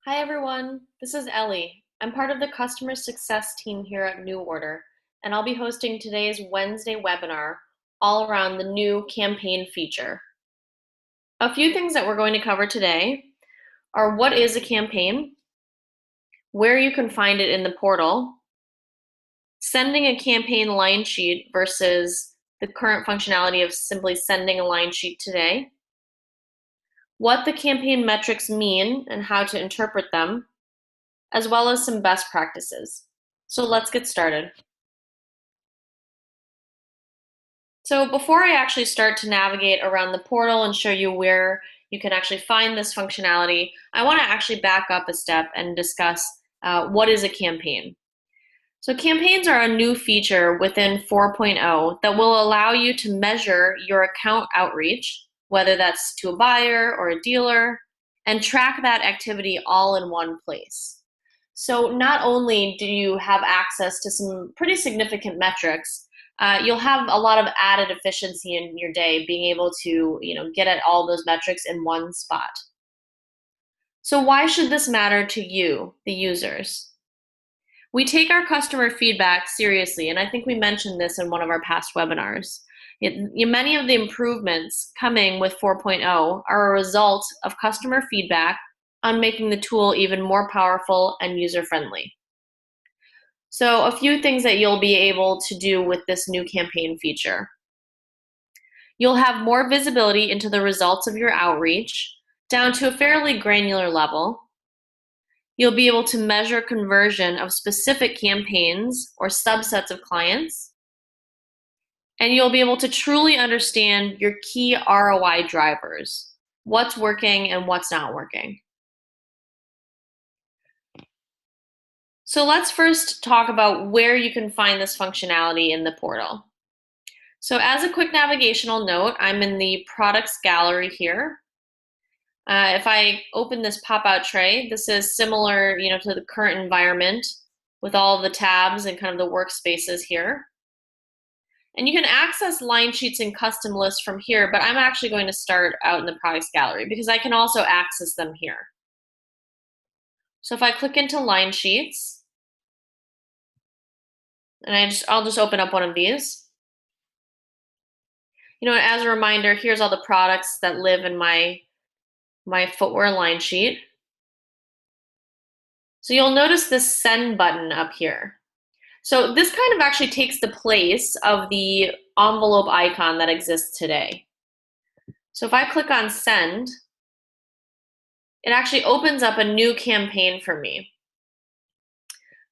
Hi everyone, this is Ellie. I'm part of the customer success team here at NuORDER, and I'll be hosting today's Wednesday webinar all around the new campaign feature. A few things that we're going to cover today are what is a campaign, where you can find it in the portal, sending a campaign line sheet versus the current functionality of simply sending a line sheet today, what the campaign metrics mean and how to interpret them, as well as some best practices. So let's get started. So before I actually start to navigate around the portal and show you where you can actually find this functionality, I want to actually back up a step and discuss what is a campaign. So campaigns are a new feature within 4.0 that will allow you to measure your account outreach, whether that's to a buyer or a dealer, and track that activity all in one place. So not only do you have access to some pretty significant metrics, you'll have a lot of added efficiency in your day, being able to get at all those metrics in one spot. So why should this matter to you, the users? We take our customer feedback seriously, and I think we mentioned this in one of our past webinars. Many of the improvements coming with 4.0 are a result of customer feedback on making the tool even more powerful and user-friendly. So a few things that you'll be able to do with this new campaign feature. You'll have more visibility into the results of your outreach down to a fairly granular level. You'll be able to measure conversion of specific campaigns or subsets of clients. And you'll be able to truly understand your key ROI drivers, what's working and what's not working. So let's first talk about where you can find this functionality in the portal. So as a quick navigational note, I'm in the products gallery here. If I open this pop-out tray, this is similar, to the current environment with all of the tabs and kind of the workspaces here. And you can access line sheets and custom lists from here, but I'm actually going to start out in the products gallery because I can also access them here. So if I click into line sheets, and I'll just open up one of these. As a reminder, here's all the products that live in my footwear line sheet. So you'll notice this send button up here. So this kind of actually takes the place of the envelope icon that exists today. So if I click on send, it actually opens up a new campaign for me.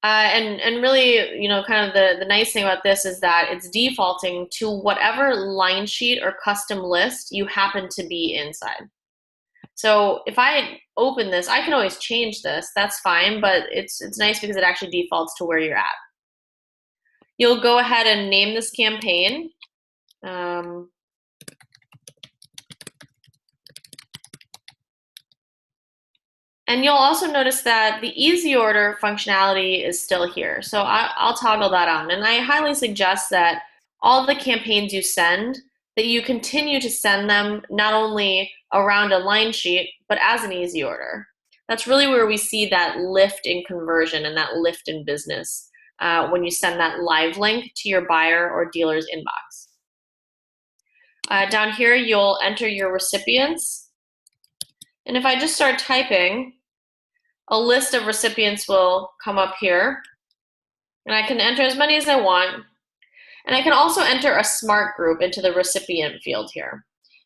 And really, kind of the nice thing about this is that it's defaulting to whatever line sheet or custom list you happen to be inside. So if I open this, I can always change this, that's fine, but it's nice because it actually defaults to where you're at. You'll go ahead and name this campaign. And you'll also notice that the easy order functionality is still here. So I'll toggle that on. And I highly suggest that all the campaigns you send, that you continue to send them not only around a line sheet, but as an easy order. That's really where we see that lift in conversion and that lift in business when you send that live link to your buyer or dealer's inbox. Down here, you'll enter your recipients. And if I just start typing, a list of recipients will come up here. And I can enter as many as I want. And I can also enter a smart group into the recipient field here.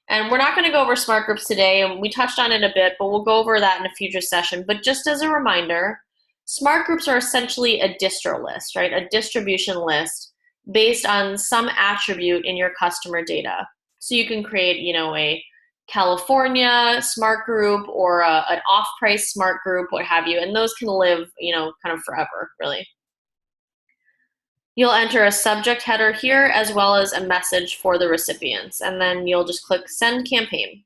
And we're not going to go over smart groups today, and we touched on it a bit, but we'll go over that in a future session. But just as a reminder, smart groups are essentially a distro list, right? A distribution list based on some attribute in your customer data. So you can create, a California smart group or an off-price smart group, what have you, and those can live, kind of forever, really. You'll enter a subject header here as well as a message for the recipients, and then you'll just click Send Campaign.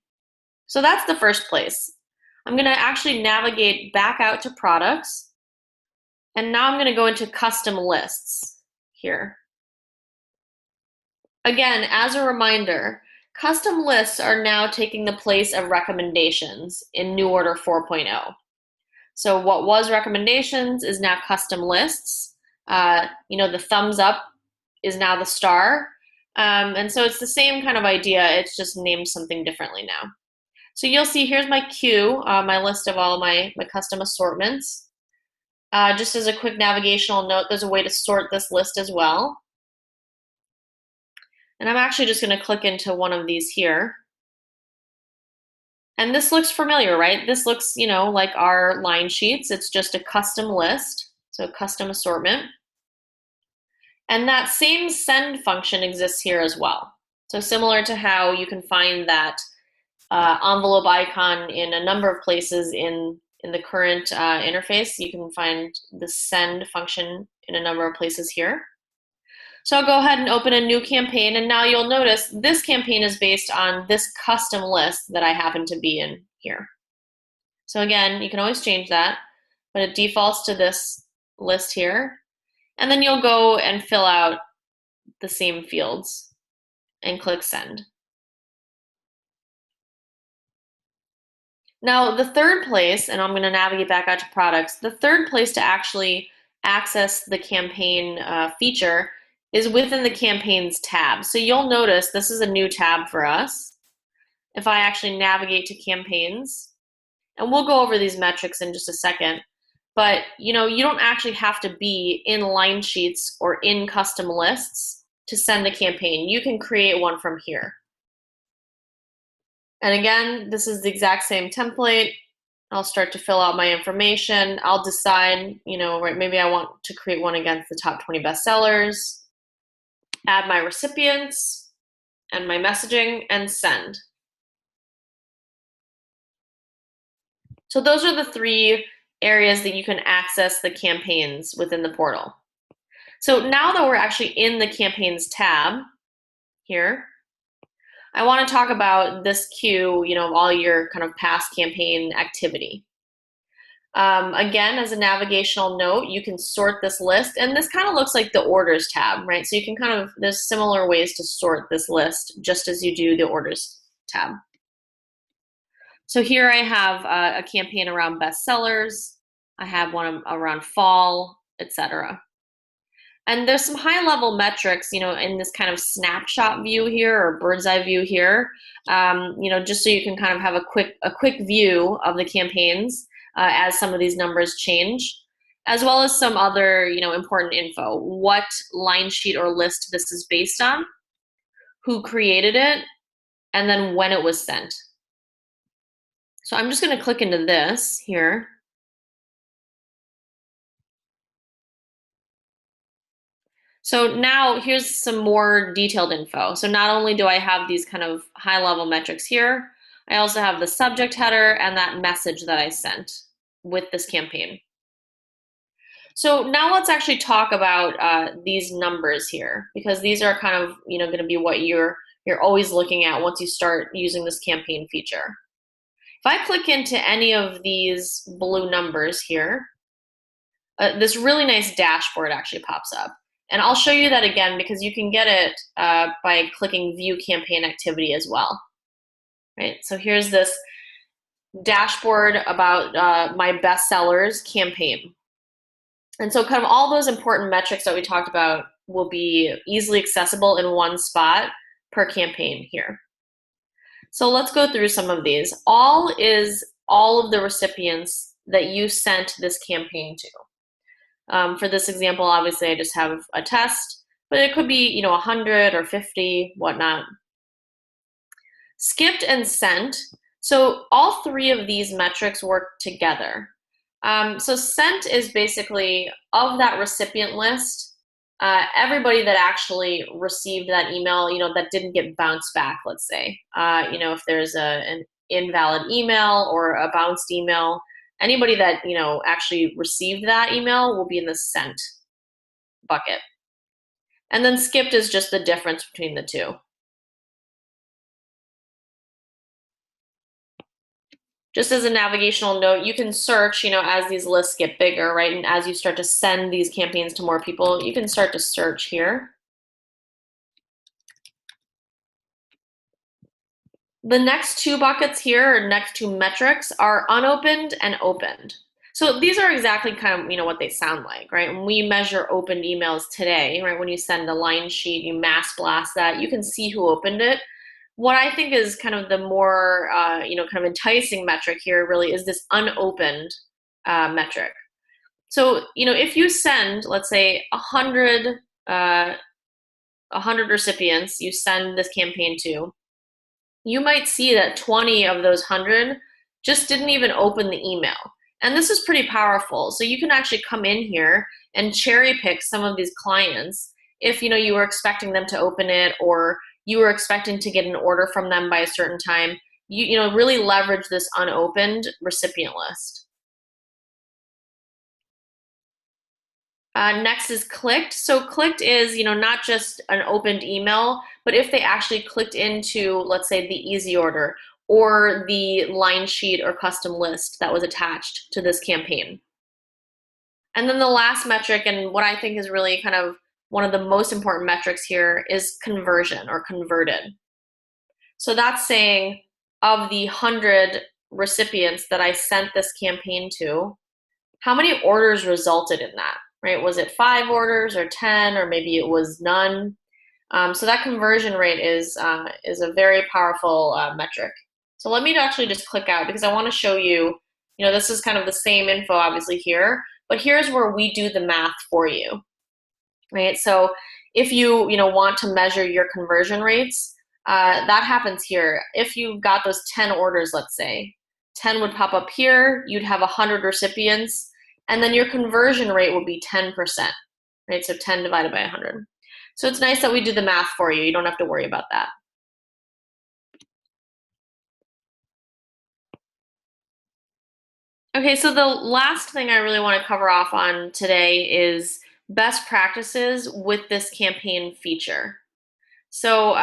So that's the first place. I'm going to actually navigate back out to Products, and now I'm going to go into Custom Lists here. Again, as a reminder, custom lists are now taking the place of recommendations in NuORDER 4.0. So what was recommendations is now custom lists. The thumbs up is now the star. And so it's the same kind of idea, it's just named something differently now. So you'll see here's my queue, my list of all of my custom assortments. Just as a quick navigational note, there's a way to sort this list as well. And I'm actually just going to click into one of these here. And this looks familiar, right? This looks, like our line sheets. It's just a custom list, so a custom assortment. And that same send function exists here as well. So similar to how you can find that envelope icon in a number of places in the current interface, you can find the send function in a number of places here. So I'll go ahead and open a new campaign, and now you'll notice this campaign is based on this custom list that I happen to be in here. So again, you can always change that, but it defaults to this list here. And then you'll go and fill out the same fields and click send. Now, the third place, and I'm going to navigate back out to products, the third place to actually access the campaign feature is within the campaigns tab. So you'll notice this is a new tab for us. If I actually navigate to campaigns, and we'll go over these metrics in just a second, but you don't actually have to be in line sheets or in custom lists to send a campaign. You can create one from here. And again, this is the exact same template. I'll start to fill out my information. I'll decide, maybe I want to create one against the top 20 bestsellers, add my recipients and my messaging, and send. So those are the three areas that you can access the campaigns within the portal. So now that we're actually in the campaigns tab here, I want to talk about this queue, all your kind of past campaign activity. Again, as a navigational note, you can sort this list, and this kind of looks like the orders tab, right? So you can there's similar ways to sort this list just as you do the orders tab. So here I have a campaign around bestsellers. I have one around fall, etc. And there's some high-level metrics, in this kind of snapshot view here or bird's eye view here, just so you can kind of have a quick view of the campaigns as some of these numbers change, as well as some other, important info. What line sheet or list this is based on, who created it, and then when it was sent. So I'm just going to click into this here. So now here's some more detailed info. So not only do I have these kind of high-level metrics here, I also have the subject header and that message that I sent with this campaign. So now let's actually talk about these numbers here, because these are kind of going to be what you're always looking at once you start using this campaign feature. If I click into any of these blue numbers here, this really nice dashboard actually pops up. And I'll show you that again because you can get it by clicking View Campaign Activity as well. Right? So here's this dashboard about my bestsellers campaign. And so kind of all those important metrics that we talked about will be easily accessible in one spot per campaign here. So let's go through some of these. All is all of the recipients that you sent this campaign to. For this example, obviously I just have a test, but it could be 100 or 50, whatnot. Skipped and sent. So all three of these metrics work together. So sent is basically of that recipient list, everybody that actually received that email, that didn't get bounced back, let's say. If there's an invalid email or a bounced email, anybody that actually received that email will be in the sent bucket. And then skipped is just the difference between the two. Just as a navigational note, you can search, as these lists get bigger, right? And as you start to send these campaigns to more people, you can start to search here. The next two buckets here, or next two metrics, are unopened and opened. So these are exactly kind of, what they sound like, right? When we measure opened emails today, right? When you send a line sheet, you mass blast that, you can see who opened it. What I think is kind of the more, kind of enticing metric here really is this unopened metric. So, if you send, let's say, 100 recipients, you send this campaign to, you might see that 20 of those 100 just didn't even open the email. And this is pretty powerful. So you can actually come in here and cherry pick some of these clients if you were expecting them to open it, or you were expecting to get an order from them by a certain time. You really leverage this unopened recipient list. Next is clicked. So clicked is, not just an opened email, but if they actually clicked into, let's say, the easy order or the line sheet or custom list that was attached to this campaign. And then the last metric, and what I think is really kind of one of the most important metrics here, is conversion or converted. So that's saying of the 100 recipients that I sent this campaign to, how many orders resulted in that, right? Was it 5 orders or 10, or maybe it was none? So that conversion rate is a very powerful metric. So let me actually just click out because I want to show you, this is kind of the same info obviously here, but here's where we do the math for you, right? So if you, want to measure your conversion rates, that happens here. If you got those 10 orders, let's say, 10 would pop up here, you'd have 100 recipients, and then your conversion rate will be 10%, right? So 10 divided by 100. So it's nice that we do the math for you. You don't have to worry about that. Okay, so the last thing I really want to cover off on today is best practices with this campaign feature. So,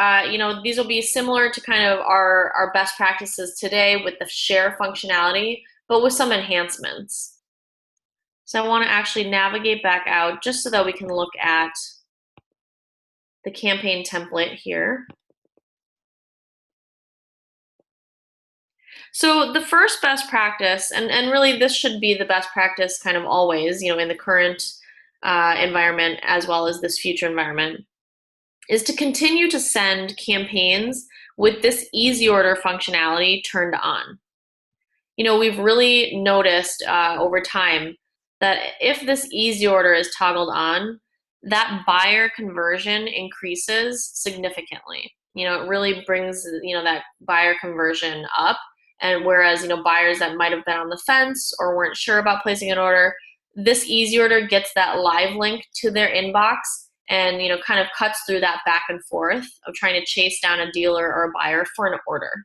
these will be similar to kind of our best practices today with the share functionality, but with some enhancements. So I want to actually navigate back out just so that we can look at the campaign template here. So the first best practice, and really this should be the best practice kind of always, in the current environment as well as this future environment, is to continue to send campaigns with this easy order functionality turned on. We've really noticed over time that if this easy order is toggled on, that buyer conversion increases significantly. It really brings, that buyer conversion up. And whereas, buyers that might have been on the fence or weren't sure about placing an order, this easy order gets that live link to their inbox and, kind of cuts through that back and forth of trying to chase down a dealer or a buyer for an order.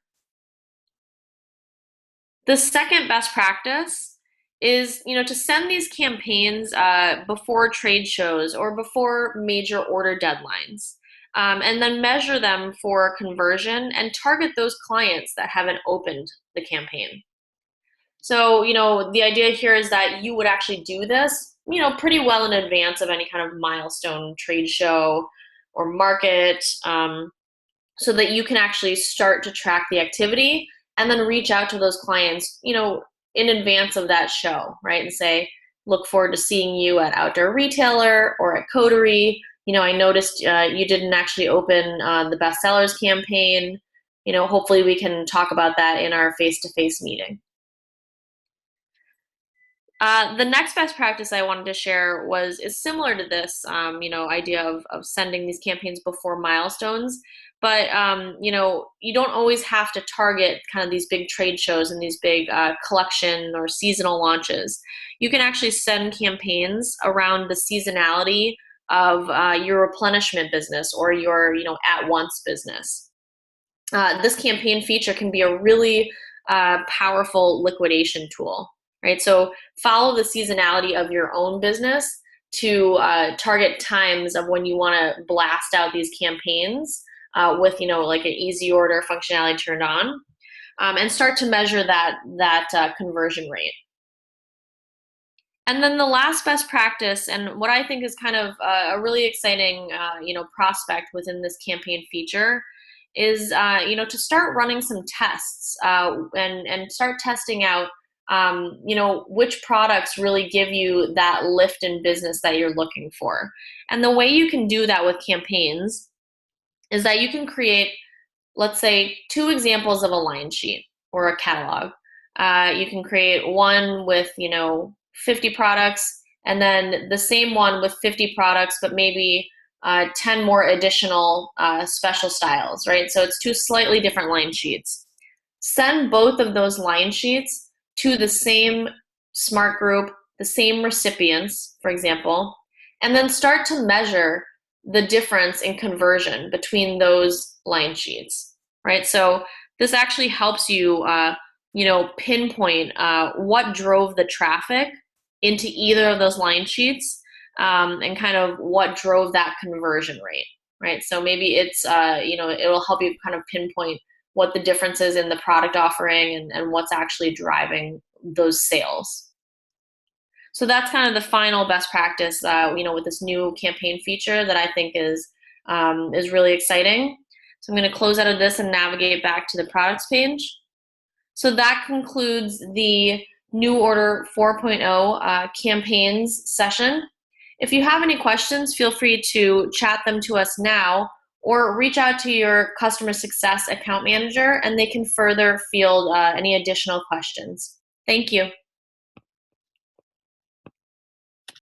The second best practice is, to send these campaigns before trade shows or before major order deadlines, and then measure them for conversion and target those clients that haven't opened the campaign. So, the idea here is that you would actually do this, pretty well in advance of any kind of milestone trade show or market, so that you can actually start to track the activity and then reach out to those clients, in advance of that show, right? And say, look forward to seeing you at Outdoor Retailer or at Coterie. I noticed you didn't actually open the bestsellers campaign. Hopefully we can talk about that in our face-to-face meeting. The next best practice I wanted to share is similar to this, idea of sending these campaigns before milestones. But you don't always have to target kind of these big trade shows and these big collection or seasonal launches. You can actually send campaigns around the seasonality of your replenishment business or your at-once business. This campaign feature can be a really powerful liquidation tool. Right, so follow the seasonality of your own business to target times of when you want to blast out these campaigns with like an easy order functionality turned on, and start to measure that conversion rate. And then the last best practice, and what I think is kind of a really exciting prospect within this campaign feature, is to start running some tests and start testing out which products really give you that lift in business that you're looking for. And the way you can do that with campaigns is that you can create, let's say, 2 examples of a line sheet or a catalog. You can create one with, 50 products, and then the same one with 50 products, but maybe 10 more additional special styles, right? So it's 2 slightly different line sheets. Send both of those line sheets to the same smart group, the same recipients, for example, and then start to measure the difference in conversion between those line sheets, right? So this actually helps you, pinpoint what drove the traffic into either of those line sheets, and kind of what drove that conversion rate, right? So maybe it's, it will help you kind of pinpoint what the difference is in the product offering, and what's actually driving those sales. So that's kind of the final best practice, with this new campaign feature that I think is really exciting. So I'm going to close out of this and navigate back to the products page. So that concludes the NuORDER 4.0 campaigns session. If you have any questions, feel free to chat them to us now, or reach out to your customer success account manager and they can further field any additional questions. Thank you.